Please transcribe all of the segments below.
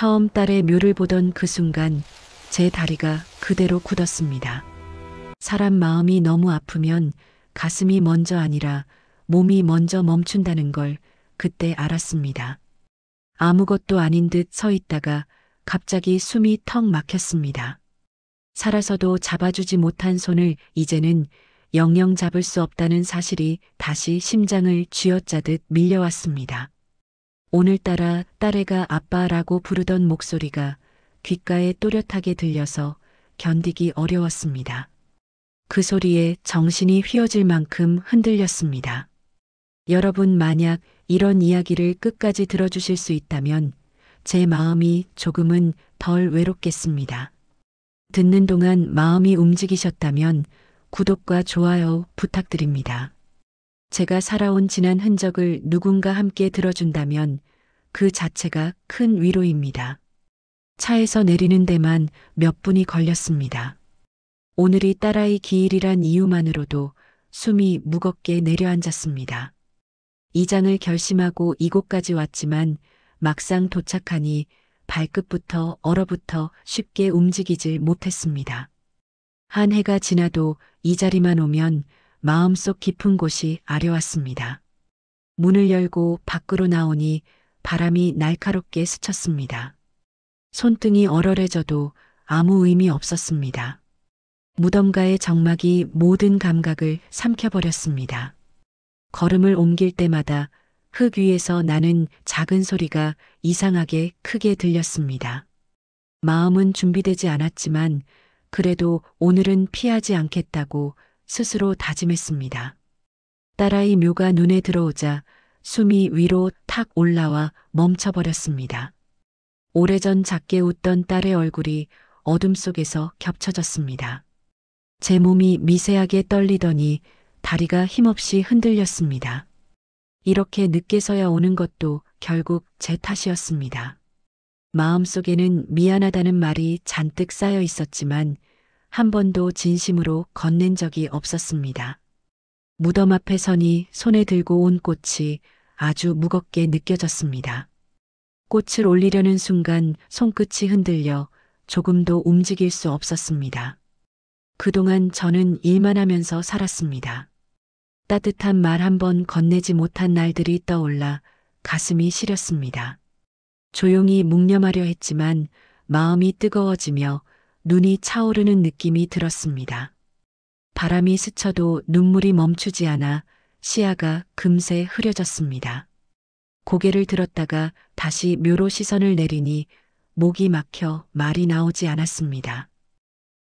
처음 딸의 묘를 보던 그 순간 제 다리가 그대로 굳었습니다. 사람 마음이 너무 아프면 가슴이 먼저 아니라 몸이 먼저 멈춘다는 걸 그때 알았습니다. 아무것도 아닌 듯 서 있다가 갑자기 숨이 턱 막혔습니다. 살아서도 잡아주지 못한 손을 이제는 영영 잡을 수 없다는 사실이 다시 심장을 쥐어짜듯 밀려왔습니다. 오늘따라 딸애가 아빠라고 부르던 목소리가 귓가에 또렷하게 들려서 견디기 어려웠습니다. 그 소리에 정신이 휘어질 만큼 흔들렸습니다. 여러분 만약 이런 이야기를 끝까지 들어주실 수 있다면 제 마음이 조금은 덜 외롭겠습니다. 듣는 동안 마음이 움직이셨다면 구독과 좋아요 부탁드립니다. 제가 살아온 지난 흔적을 누군가 함께 들어준다면 그 자체가 큰 위로입니다. 차에서 내리는 데만 몇 분이 걸렸습니다. 오늘이 딸아이 기일이란 이유만으로도 숨이 무겁게 내려앉았습니다. 이장을 결심하고 이곳까지 왔지만 막상 도착하니 발끝부터 얼어붙어 쉽게 움직이질 못했습니다. 한 해가 지나도 이 자리만 오면 마음속 깊은 곳이 아려왔습니다. 문을 열고 밖으로 나오니 바람이 날카롭게 스쳤습니다. 손등이 얼얼해져도 아무 의미 없었습니다. 무덤가의 정막이 모든 감각을 삼켜버렸습니다. 걸음을 옮길 때마다 흙 위에서 나는 작은 소리가 이상하게 크게 들렸습니다. 마음은 준비되지 않았지만 그래도 오늘은 피하지 않겠다고 스스로 다짐했습니다. 딸아이 묘가 눈에 들어오자 숨이 위로 탁 올라와 멈춰버렸습니다. 오래전 작게 웃던 딸의 얼굴이 어둠 속에서 겹쳐졌습니다. 제 몸이 미세하게 떨리더니 다리가 힘없이 흔들렸습니다. 이렇게 늦게서야 오는 것도 결국 제 탓이었습니다. 마음속에는 미안하다는 말이 잔뜩 쌓여 있었지만 한 번도 진심으로 건넨 적이 없었습니다. 무덤 앞에 서니 손에 들고 온 꽃이 아주 무겁게 느껴졌습니다. 꽃을 올리려는 순간 손끝이 흔들려 조금도 움직일 수 없었습니다. 그동안 저는 일만 하면서 살았습니다. 따뜻한 말 한 번 건네지 못한 날들이 떠올라 가슴이 시렸습니다. 조용히 묵념하려 했지만 마음이 뜨거워지며 눈이 차오르는 느낌이 들었습니다. 바람이 스쳐도 눈물이 멈추지 않아 시야가 금세 흐려졌습니다. 고개를 들었다가 다시 묘로 시선을 내리니 목이 막혀 말이 나오지 않았습니다.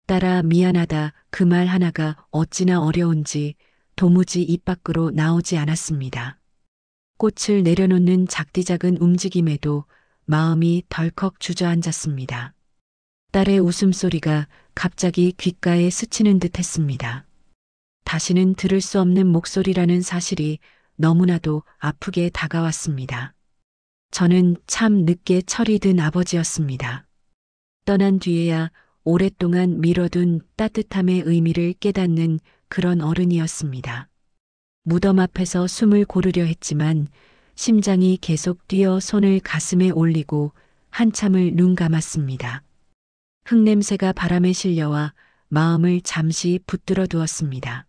딸아 미안하다 그 말 하나가 어찌나 어려운지 도무지 입 밖으로 나오지 않았습니다. 꽃을 내려놓는 작디작은 움직임에도 마음이 덜컥 주저앉았습니다. 딸의 웃음소리가 갑자기 귓가에 스치는 듯 했습니다. 다시는 들을 수 없는 목소리라는 사실이 너무나도 아프게 다가왔습니다. 저는 참 늦게 철이 든 아버지였습니다. 떠난 뒤에야 오랫동안 미뤄둔 따뜻함의 의미를 깨닫는 그런 어른이었습니다. 무덤 앞에서 숨을 고르려 했지만 심장이 계속 뛰어 손을 가슴에 올리고 한참을 눈 감았습니다. 흙냄새가 바람에 실려와 마음을 잠시 붙들어 두었습니다.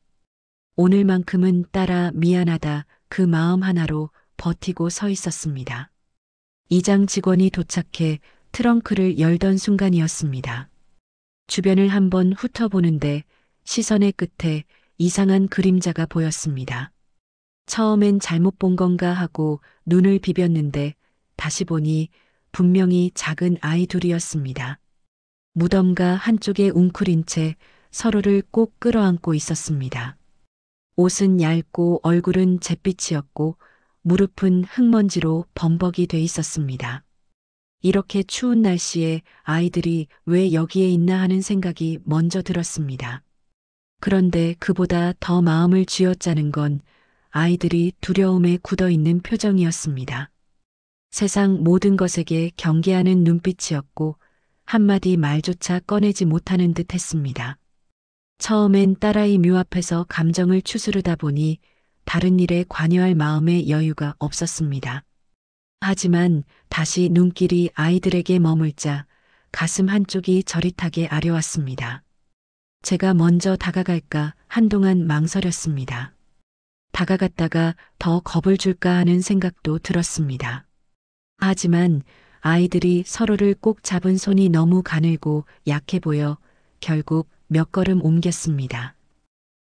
오늘만큼은 딸아 미안하다 그 마음 하나로 버티고 서 있었습니다. 이장 직원이 도착해 트렁크를 열던 순간이었습니다. 주변을 한번 훑어보는데 시선의 끝에 이상한 그림자가 보였습니다. 처음엔 잘못 본 건가 하고 눈을 비볐는데 다시 보니 분명히 작은 아이 둘이었습니다. 무덤가 한쪽에 웅크린 채 서로를 꼭 끌어안고 있었습니다. 옷은 얇고 얼굴은 잿빛이었고 무릎은 흙먼지로 범벅이 돼 있었습니다. 이렇게 추운 날씨에 아이들이 왜 여기에 있나 하는 생각이 먼저 들었습니다. 그런데 그보다 더 마음을 쥐어짜는 건 아이들이 두려움에 굳어있는 표정이었습니다. 세상 모든 것에게 경계하는 눈빛이었고 한마디 말조차 꺼내지 못하는 듯 했습니다. 처음엔 딸아이 묘 앞에서 감정을 추스르다 보니 다른 일에 관여할 마음의 여유가 없었습니다. 하지만 다시 눈길이 아이들에게 머물자 가슴 한쪽이 저릿하게 아려왔습니다. 제가 먼저 다가갈까 한동안 망설였습니다. 다가갔다가 더 겁을 줄까 하는 생각도 들었습니다. 하지만 아이들이 서로를 꼭 잡은 손이 너무 가늘고 약해 보여 결국 몇 걸음 옮겼습니다.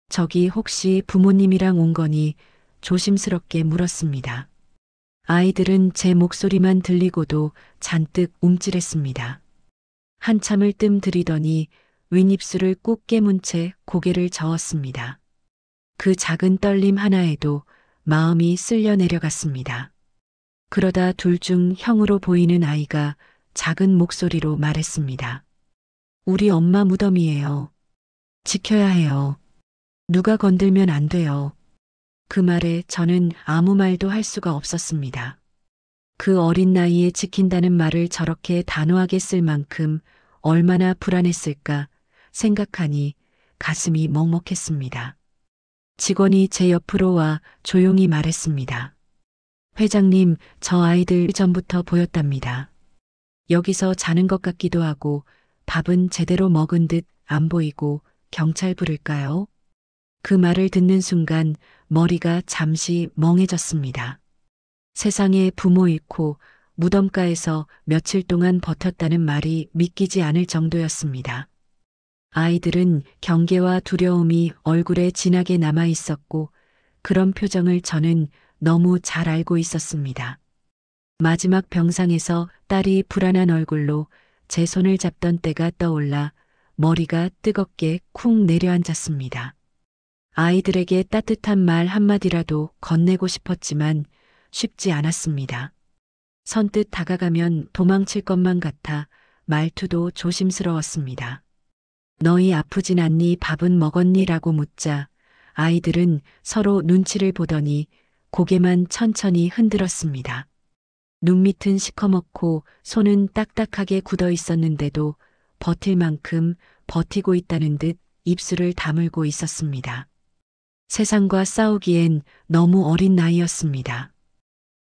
저기 혹시 부모님이랑 온 거니? 조심스럽게 물었습니다. 아이들은 제 목소리만 들리고도 잔뜩 움찔했습니다. 한참을 뜸들이더니 윗입술을 꾹 깨문 채 고개를 저었습니다. 그 작은 떨림 하나에도 마음이 쓸려 내려갔습니다. 그러다 둘 중 형으로 보이는 아이가 작은 목소리로 말했습니다. 우리 엄마 무덤이에요. 지켜야 해요. 누가 건들면 안 돼요. 그 말에 저는 아무 말도 할 수가 없었습니다. 그 어린 나이에 지킨다는 말을 저렇게 단호하게 쓸 만큼 얼마나 불안했을까 생각하니 가슴이 먹먹했습니다. 직원이 제 옆으로 와 조용히 말했습니다. 회장님, 저 아이들 전부터 보였답니다. 여기서 자는 것 같기도 하고 밥은 제대로 먹은 듯 안 보이고 경찰 부를까요? 그 말을 듣는 순간 머리가 잠시 멍해졌습니다. 세상에 부모 잃고 무덤가에서 며칠 동안 버텼다는 말이 믿기지 않을 정도였습니다. 아이들은 경계와 두려움이 얼굴에 진하게 남아 있었고 그런 표정을 저는 너무 잘 알고 있었습니다. 마지막 병상에서 딸이 불안한 얼굴로 제 손을 잡던 때가 떠올라 머리가 뜨겁게 쿵 내려앉았습니다. 아이들에게 따뜻한 말 한마디라도 건네고 싶었지만 쉽지 않았습니다. 선뜻 다가가면 도망칠 것만 같아 말투도 조심스러웠습니다. 너희 아프진 않니? 밥은 먹었니? 라고 묻자 아이들은 서로 눈치를 보더니 고개만 천천히 흔들었습니다. 눈밑은 시커멓고 손은 딱딱하게 굳어 있었는데도 버틸 만큼 버티고 있다는 듯 입술을 다물고 있었습니다. 세상과 싸우기엔 너무 어린 나이였습니다.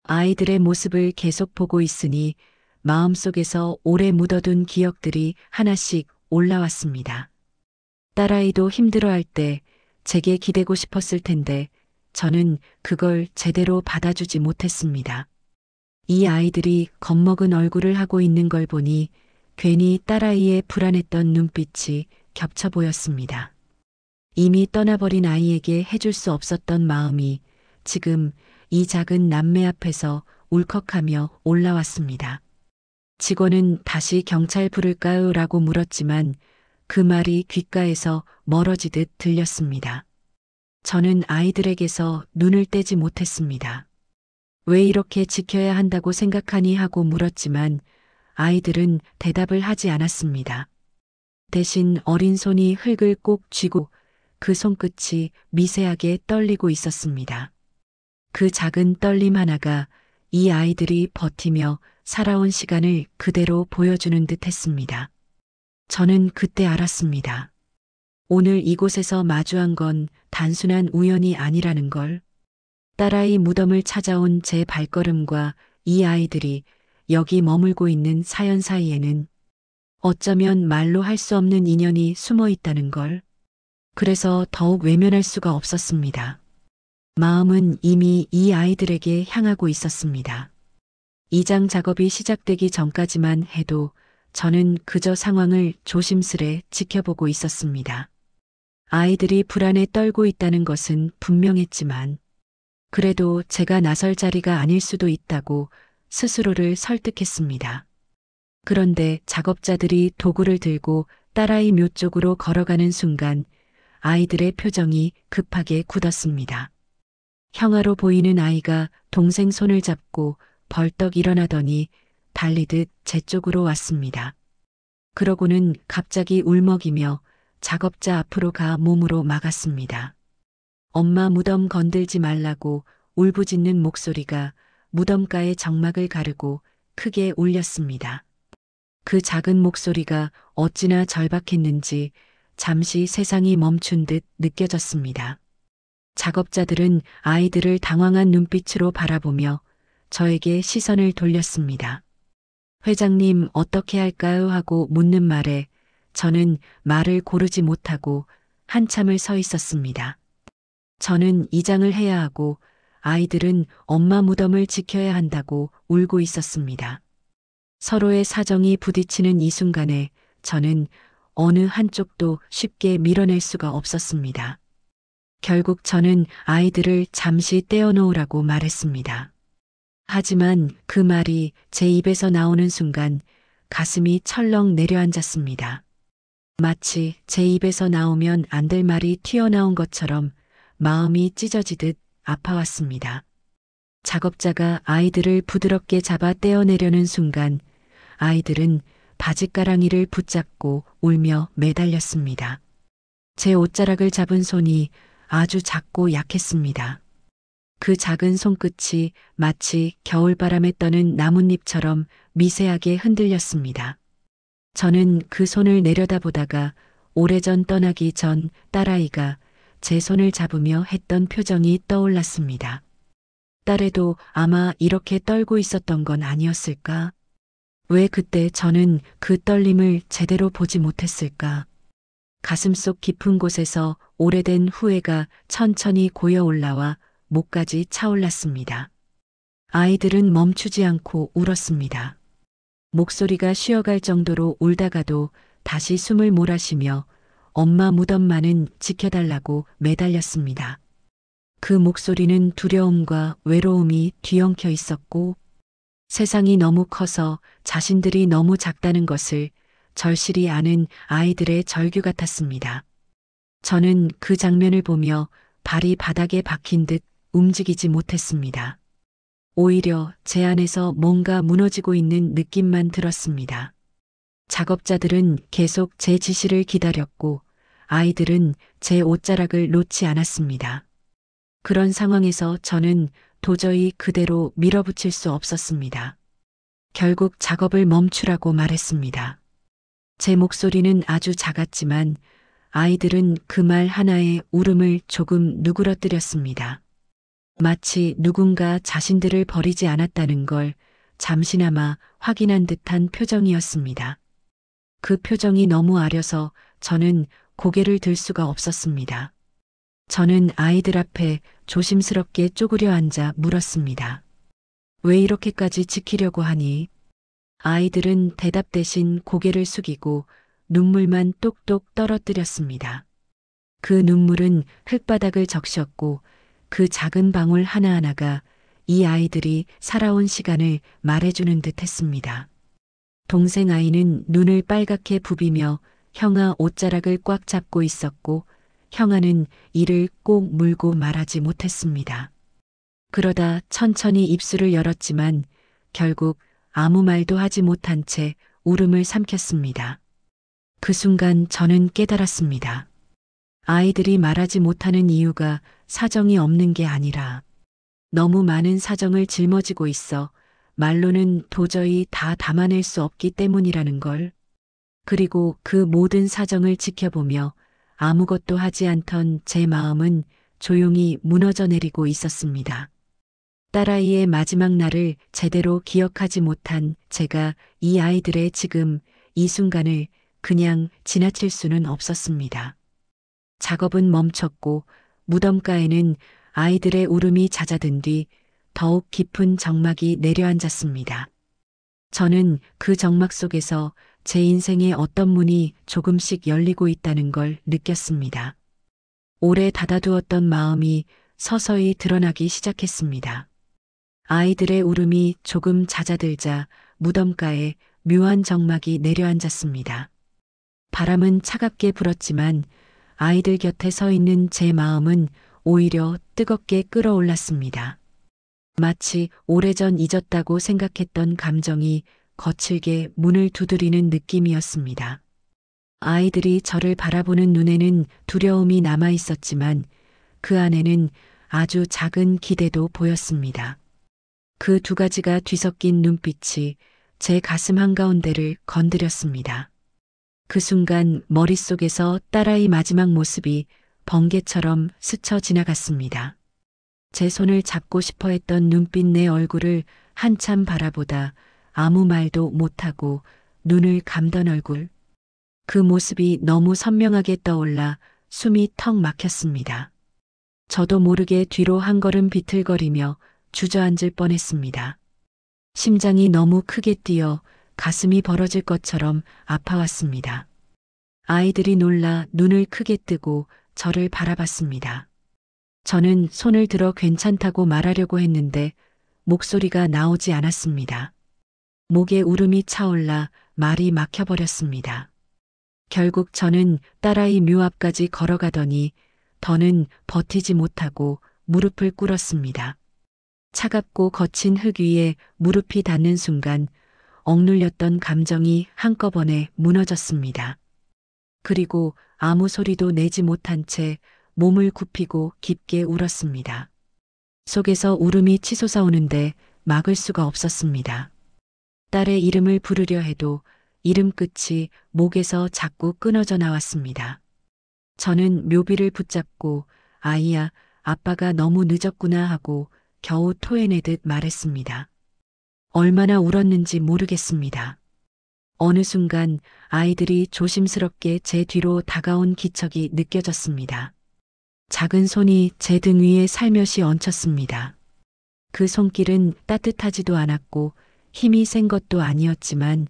아이들의 모습을 계속 보고 있으니 마음속에서 오래 묻어둔 기억들이 하나씩 올라왔습니다. 딸아이도 힘들어할 때 제게 기대고 싶었을 텐데 저는 그걸 제대로 받아주지 못했습니다. 이 아이들이 겁먹은 얼굴을 하고 있는 걸 보니 괜히 딸아이의 불안했던 눈빛이 겹쳐 보였습니다. 이미 떠나버린 아이에게 해줄 수 없었던 마음이 지금 이 작은 남매 앞에서 울컥하며 올라왔습니다. 직원은 다시 경찰 부를까요? 라고 물었지만 그 말이 귓가에서 멀어지듯 들렸습니다. 저는 아이들에게서 눈을 떼지 못했습니다. 왜 이렇게 지켜야 한다고 생각하니? 하고 물었지만 아이들은 대답을 하지 않았습니다. 대신 어린 손이 흙을 꼭 쥐고 그 손끝이 미세하게 떨리고 있었습니다. 그 작은 떨림 하나가 이 아이들이 버티며 살아온 시간을 그대로 보여주는 듯 했습니다. 저는 그때 알았습니다. 오늘 이곳에서 마주한 건 단순한 우연이 아니라는 걸. 딸아이 무덤을 찾아온 제 발걸음과 이 아이들이 여기 머물고 있는 사연 사이에는 어쩌면 말로 할 수 없는 인연이 숨어 있다는 걸. 그래서 더욱 외면할 수가 없었습니다. 마음은 이미 이 아이들에게 향하고 있었습니다. 이장 작업이 시작되기 전까지만 해도 저는 그저 상황을 조심스레 지켜보고 있었습니다. 아이들이 불안에 떨고 있다는 것은 분명했지만 그래도 제가 나설 자리가 아닐 수도 있다고 스스로를 설득했습니다. 그런데 작업자들이 도구를 들고 딸아이 묘 쪽으로 걸어가는 순간 아이들의 표정이 급하게 굳었습니다. 형아로 보이는 아이가 동생 손을 잡고 벌떡 일어나더니 달리듯 제 쪽으로 왔습니다. 그러고는 갑자기 울먹이며 작업자 앞으로 가 몸으로 막았습니다. 엄마 무덤 건들지 말라고 울부짖는 목소리가 무덤가의 정막을 가르고 크게 울렸습니다. 그 작은 목소리가 어찌나 절박했는지 잠시 세상이 멈춘 듯 느껴졌습니다. 작업자들은 아이들을 당황한 눈빛으로 바라보며 저에게 시선을 돌렸습니다. 회장님 어떻게 할까요? 하고 묻는 말에 저는 말을 고르지 못하고 한참을 서 있었습니다. 저는 이장을 해야 하고 아이들은 엄마 무덤을 지켜야 한다고 울고 있었습니다. 서로의 사정이 부딪히는 이 순간에 저는 어느 한쪽도 쉽게 밀어낼 수가 없었습니다. 결국 저는 아이들을 잠시 떼어놓으라고 말했습니다. 하지만 그 말이 제 입에서 나오는 순간 가슴이 철렁 내려앉았습니다. 마치 제 입에서 나오면 안 될 말이 튀어나온 것처럼 마음이 찢어지듯 아파왔습니다. 작업자가 아이들을 부드럽게 잡아 떼어내려는 순간 아이들은 바짓가랑이를 붙잡고 울며 매달렸습니다. 제 옷자락을 잡은 손이 아주 작고 약했습니다. 그 작은 손끝이 마치 겨울바람에 떠는 나뭇잎처럼 미세하게 흔들렸습니다. 저는 그 손을 내려다보다가 오래전 떠나기 전 딸아이가 제 손을 잡으며 했던 표정이 떠올랐습니다. 딸애도 아마 이렇게 떨고 있었던 건 아니었을까? 왜 그때 저는 그 떨림을 제대로 보지 못했을까? 가슴속 깊은 곳에서 오래된 후회가 천천히 고여 올라와 목까지 차올랐습니다. 아이들은 멈추지 않고 울었습니다. 목소리가 쉬어갈 정도로 울다가도 다시 숨을 몰아쉬며 엄마 무덤만은 지켜달라고 매달렸습니다. 그 목소리는 두려움과 외로움이 뒤엉켜 있었고 세상이 너무 커서 자신들이 너무 작다는 것을 절실히 아는 아이들의 절규 같았습니다. 저는 그 장면을 보며 발이 바닥에 박힌 듯 움직이지 못했습니다. 오히려 제 안에서 뭔가 무너지고 있는 느낌만 들었습니다. 작업자들은 계속 제 지시를 기다렸고 아이들은 제 옷자락을 놓지 않았습니다. 그런 상황에서 저는 도저히 그대로 밀어붙일 수 없었습니다. 결국 작업을 멈추라고 말했습니다. 제 목소리는 아주 작았지만 아이들은 그 말 하나에 울음을 조금 누그러뜨렸습니다. 마치 누군가 자신들을 버리지 않았다는 걸 잠시나마 확인한 듯한 표정이었습니다. 그 표정이 너무 아려서 저는 고개를 들 수가 없었습니다. 저는 아이들 앞에 조심스럽게 쪼그려 앉아 물었습니다. 왜 이렇게까지 지키려고 하니? 아이들은 대답 대신 고개를 숙이고 눈물만 똑똑 떨어뜨렸습니다. 그 눈물은 흙바닥을 적셨고 그 작은 방울 하나하나가 이 아이들이 살아온 시간을 말해주는 듯 했습니다. 동생 아이는 눈을 빨갛게 부비며 형아 옷자락을 꽉 잡고 있었고 형아는 이를 꼭 물고 말하지 못했습니다. 그러다 천천히 입술을 열었지만 결국 아무 말도 하지 못한 채 울음을 삼켰습니다. 그 순간 저는 깨달았습니다. 아이들이 말하지 못하는 이유가 사정이 없는 게 아니라 너무 많은 사정을 짊어지고 있어 말로는 도저히 다 담아낼 수 없기 때문이라는 걸. 그리고 그 모든 사정을 지켜보며 아무것도 하지 않던 제 마음은 조용히 무너져 내리고 있었습니다. 딸아이의 마지막 날을 제대로 기억하지 못한 제가 이 아이들의 지금 이 순간을 그냥 지나칠 수는 없었습니다. 작업은 멈췄고 무덤가에는 아이들의 울음이 잦아든 뒤 더욱 깊은 적막이 내려앉았습니다. 저는 그 적막 속에서 제 인생의 어떤 문이 조금씩 열리고 있다는 걸 느꼈습니다. 오래 닫아두었던 마음이 서서히 드러나기 시작했습니다. 아이들의 울음이 조금 잦아들자 무덤가에 묘한 적막이 내려앉았습니다. 바람은 차갑게 불었지만 아이들 곁에 서 있는 제 마음은 오히려 뜨겁게 끓어올랐습니다. 마치 오래전 잊었다고 생각했던 감정이 거칠게 문을 두드리는 느낌이었습니다. 아이들이 저를 바라보는 눈에는 두려움이 남아 있었지만 그 안에는 아주 작은 기대도 보였습니다. 그 두 가지가 뒤섞인 눈빛이 제 가슴 한가운데를 건드렸습니다. 그 순간 머릿속에서 딸아이 마지막 모습이 번개처럼 스쳐 지나갔습니다. 제 손을 잡고 싶어 했던 눈빛 내 얼굴을 한참 바라보다 아무 말도 못하고 눈을 감던 얼굴. 그 모습이 너무 선명하게 떠올라 숨이 턱 막혔습니다. 저도 모르게 뒤로 한 걸음 비틀거리며 주저앉을 뻔했습니다. 심장이 너무 크게 뛰어 가슴이 벌어질 것처럼 아파왔습니다. 아이들이 놀라 눈을 크게 뜨고 저를 바라봤습니다. 저는 손을 들어 괜찮다고 말하려고 했는데 목소리가 나오지 않았습니다. 목에 울음이 차올라 말이 막혀버렸습니다. 결국 저는 딸아이 묘 앞까지 걸어가더니 더는 버티지 못하고 무릎을 꿇었습니다. 차갑고 거친 흙 위에 무릎이 닿는 순간 억눌렸던 감정이 한꺼번에 무너졌습니다. 그리고 아무 소리도 내지 못한 채 몸을 굽히고 깊게 울었습니다. 속에서 울음이 치솟아오는데 막을 수가 없었습니다. 딸의 이름을 부르려 해도 이름 끝이 목에서 자꾸 끊어져 나왔습니다. 저는 묘비를 붙잡고 아이야, 아빠가 너무 늦었구나 하고 겨우 토해내듯 말했습니다. 얼마나 울었는지 모르겠습니다. 어느 순간 아이들이 조심스럽게 제 뒤로 다가온 기척이 느껴졌습니다. 작은 손이 제 등 위에 살며시 얹혔습니다. 그 손길은 따뜻하지도 않았고 힘이 센 것도 아니었지만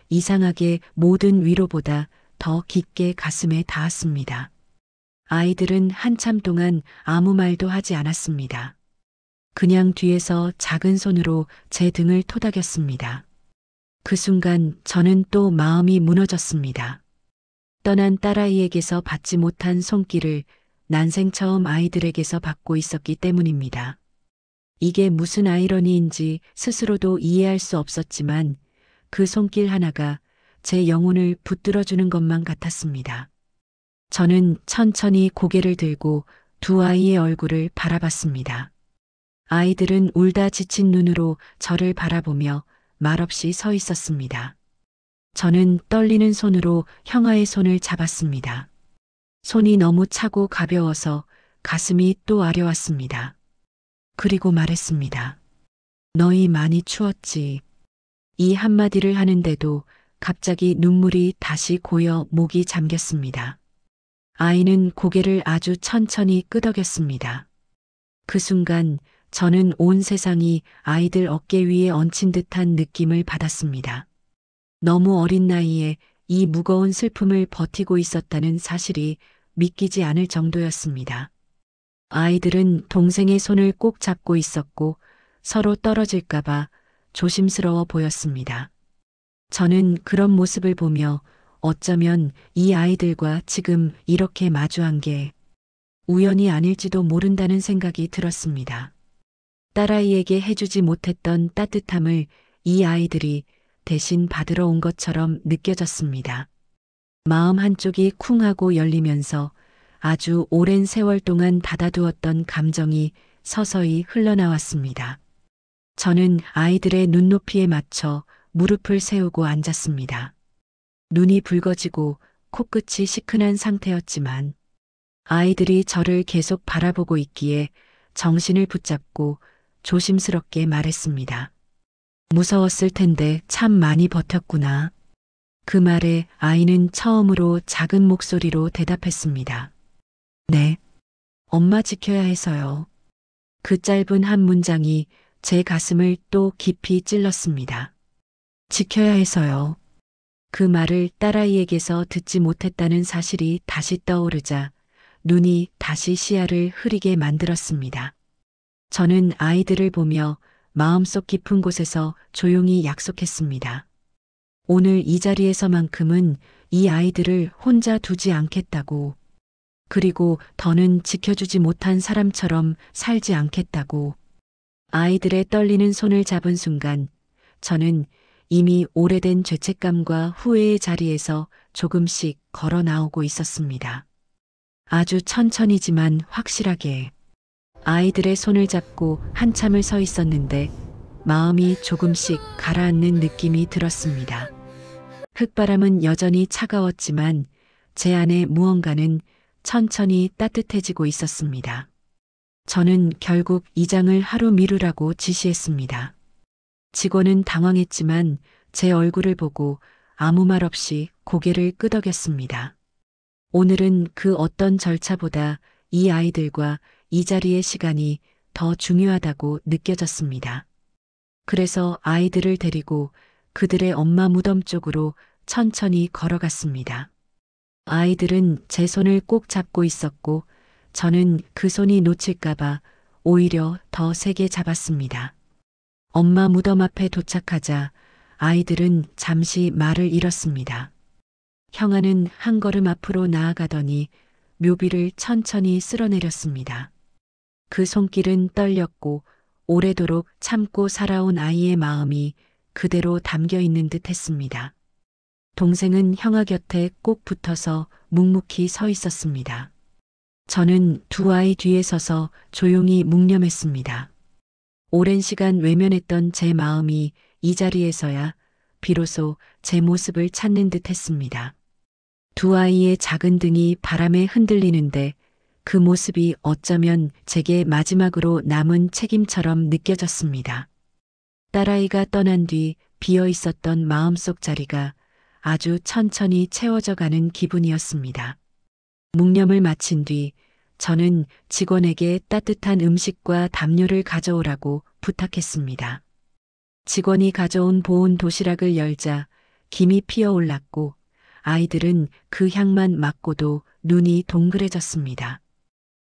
이상하게 모든 위로보다 더 깊게 가슴에 닿았습니다. 아이들은 한참 동안 아무 말도 하지 않았습니다. 그냥 뒤에서 작은 손으로 제 등을 토닥였습니다. 그 순간 저는 또 마음이 무너졌습니다. 떠난 딸아이에게서 받지 못한 손길을 난생 처음 아이들에게서 받고 있었기 때문입니다. 이게 무슨 아이러니인지 스스로도 이해할 수 없었지만 그 손길 하나가 제 영혼을 붙들어주는 것만 같았습니다. 저는 천천히 고개를 들고 두 아이의 얼굴을 바라봤습니다. 아이들은 울다 지친 눈으로 저를 바라보며 말없이 서 있었습니다. 저는 떨리는 손으로 형아의 손을 잡았습니다. 손이 너무 차고 가벼워서 가슴이 또 아려왔습니다. 그리고 말했습니다. 너희 많이 추웠지. 이 한마디를 하는데도 갑자기 눈물이 다시 고여 목이 잠겼습니다. 아이는 고개를 아주 천천히 끄덕였습니다. 그 순간 저는 온 세상이 아이들 어깨 위에 얹힌 듯한 느낌을 받았습니다. 너무 어린 나이에 이 무거운 슬픔을 버티고 있었다는 사실이 믿기지 않을 정도였습니다. 아이들은 동생의 손을 꼭 잡고 있었고 서로 떨어질까봐 조심스러워 보였습니다. 저는 그런 모습을 보며 어쩌면 이 아이들과 지금 이렇게 마주한 게 우연이 아닐지도 모른다는 생각이 들었습니다. 딸아이에게 해주지 못했던 따뜻함을 이 아이들이 대신 받으러 온 것처럼 느껴졌습니다. 마음 한쪽이 쿵 하고 열리면서 아주 오랜 세월 동안 닫아두었던 감정이 서서히 흘러나왔습니다. 저는 아이들의 눈높이에 맞춰 무릎을 세우고 앉았습니다. 눈이 붉어지고 코끝이 시큰한 상태였지만 아이들이 저를 계속 바라보고 있기에 정신을 붙잡고 조심스럽게 말했습니다. 무서웠을 텐데 참 많이 버텼구나. 그 말에 아이는 처음으로 작은 목소리로 대답했습니다. 네, 엄마 지켜야 해서요. 그 짧은 한 문장이 제 가슴을 또 깊이 찔렀습니다. 지켜야 해서요. 그 말을 딸아이에게서 듣지 못했다는 사실이 다시 떠오르자 눈이 다시 시야를 흐리게 만들었습니다. 저는 아이들을 보며 마음속 깊은 곳에서 조용히 약속했습니다. 오늘 이 자리에서만큼은 이 아이들을 혼자 두지 않겠다고. 그리고 더는 지켜주지 못한 사람처럼 살지 않겠다고. 아이들의 떨리는 손을 잡은 순간 저는 이미 오래된 죄책감과 후회의 자리에서 조금씩 걸어 나오고 있었습니다. 아주 천천히지만 확실하게. 아이들의 손을 잡고 한참을 서 있었는데 마음이 조금씩 가라앉는 느낌이 들었습니다. 흙바람은 여전히 차가웠지만 제 안에 무언가는 천천히 따뜻해지고 있었습니다. 저는 결국 이장을 하루 미루라고 지시했습니다. 직원은 당황했지만 제 얼굴을 보고 아무 말 없이 고개를 끄덕였습니다. 오늘은 그 어떤 절차보다 이 아이들과 이 자리의 시간이 더 중요하다고 느껴졌습니다. 그래서 아이들을 데리고 그들의 엄마 무덤 쪽으로 천천히 걸어갔습니다. 아이들은 제 손을 꼭 잡고 있었고 저는 그 손이 놓칠까봐 오히려 더 세게 잡았습니다. 엄마 무덤 앞에 도착하자 아이들은 잠시 말을 잃었습니다. 형아는 한 걸음 앞으로 나아가더니 묘비를 천천히 쓸어내렸습니다. 그 손길은 떨렸고 오래도록 참고 살아온 아이의 마음이 그대로 담겨 있는 듯 했습니다. 동생은 형아 곁에 꼭 붙어서 묵묵히 서 있었습니다. 저는 두 아이 뒤에 서서 조용히 묵념했습니다. 오랜 시간 외면했던 제 마음이 이 자리에서야 비로소 제 모습을 찾는 듯 했습니다. 두 아이의 작은 등이 바람에 흔들리는데 그 모습이 어쩌면 제게 마지막으로 남은 책임처럼 느껴졌습니다. 딸아이가 떠난 뒤 비어 있었던 마음속 자리가 아주 천천히 채워져 가는 기분이었습니다. 묵념을 마친 뒤 저는 직원에게 따뜻한 음식과 담요를 가져오라고 부탁했습니다. 직원이 가져온 보온 도시락을 열자 김이 피어올랐고 아이들은 그 향만 맡고도 눈이 동그래졌습니다.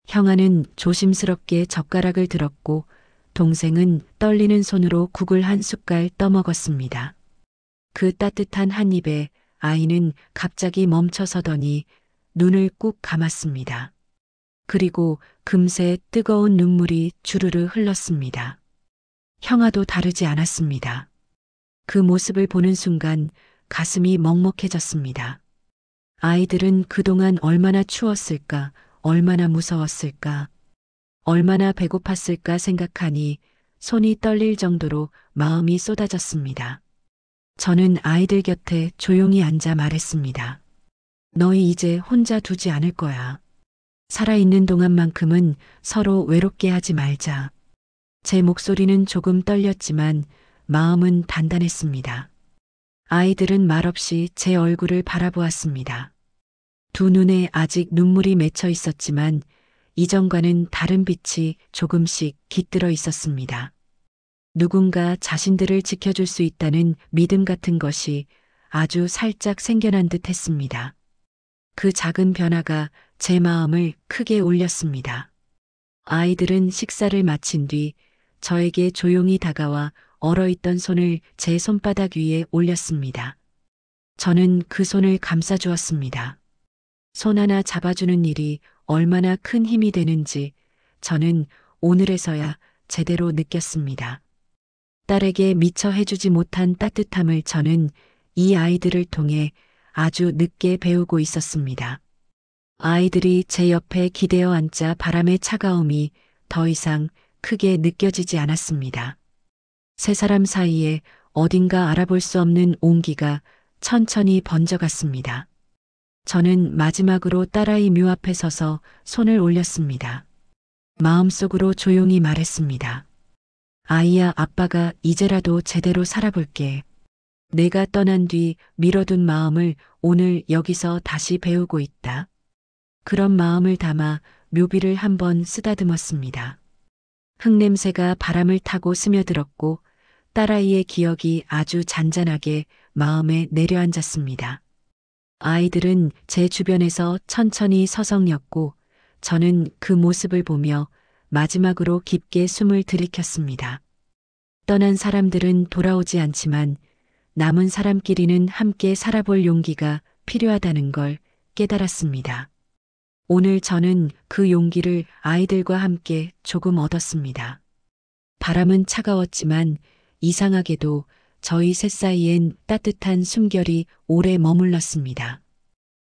형아는 조심스럽게 젓가락을 들었고 동생은 떨리는 손으로 국을 한 숟갈 떠먹었습니다. 그 따뜻한 한 입에 아이는 갑자기 멈춰서더니 눈을 꾹 감았습니다. 그리고 금세 뜨거운 눈물이 주르르 흘렀습니다. 형아도 다르지 않았습니다. 그 모습을 보는 순간 가슴이 먹먹해졌습니다. 아이들은 그동안 얼마나 추웠을까, 얼마나 무서웠을까, 얼마나 배고팠을까 생각하니 손이 떨릴 정도로 마음이 쏟아졌습니다. 저는 아이들 곁에 조용히 앉아 말했습니다. 너희 이제 혼자 두지 않을 거야. 살아있는 동안만큼은 서로 외롭게 하지 말자. 제 목소리는 조금 떨렸지만 마음은 단단했습니다. 아이들은 말없이 제 얼굴을 바라보았습니다. 두 눈에 아직 눈물이 맺혀 있었지만 이전과는 다른 빛이 조금씩 깃들어 있었습니다. 누군가 자신들을 지켜줄 수 있다는 믿음 같은 것이 아주 살짝 생겨난 듯 했습니다. 그 작은 변화가 제 마음을 크게 울렸습니다. 아이들은 식사를 마친 뒤 저에게 조용히 다가와 얼어있던 손을 제 손바닥 위에 올렸습니다. 저는 그 손을 감싸주었습니다. 손 하나 잡아주는 일이 얼마나 큰 힘이 되는지 저는 오늘에서야 제대로 느꼈습니다. 딸에게 미처 해주지 못한 따뜻함을 저는 이 아이들을 통해 아주 늦게 배우고 있었습니다. 아이들이 제 옆에 기대어 앉자 바람의 차가움이 더 이상 크게 느껴지지 않았습니다. 세 사람 사이에 어딘가 알아볼 수 없는 온기가 천천히 번져갔습니다. 저는 마지막으로 딸아이 묘 앞에 서서 손을 올렸습니다. 마음속으로 조용히 말했습니다. 아이야, 아빠가 이제라도 제대로 살아볼게. 내가 떠난 뒤 미뤄둔 마음을 오늘 여기서 다시 배우고 있다. 그런 마음을 담아 묘비를 한번 쓰다듬었습니다. 흙냄새가 바람을 타고 스며들었고 딸아이의 기억이 아주 잔잔하게 마음에 내려앉았습니다. 아이들은 제 주변에서 천천히 서성였고 저는 그 모습을 보며 마지막으로 깊게 숨을 들이켰습니다. 떠난 사람들은 돌아오지 않지만 남은 사람끼리는 함께 살아볼 용기가 필요하다는 걸 깨달았습니다. 오늘 저는 그 용기를 아이들과 함께 조금 얻었습니다. 바람은 차가웠지만 이상하게도 저희 셋 사이엔 따뜻한 숨결이 오래 머물렀습니다.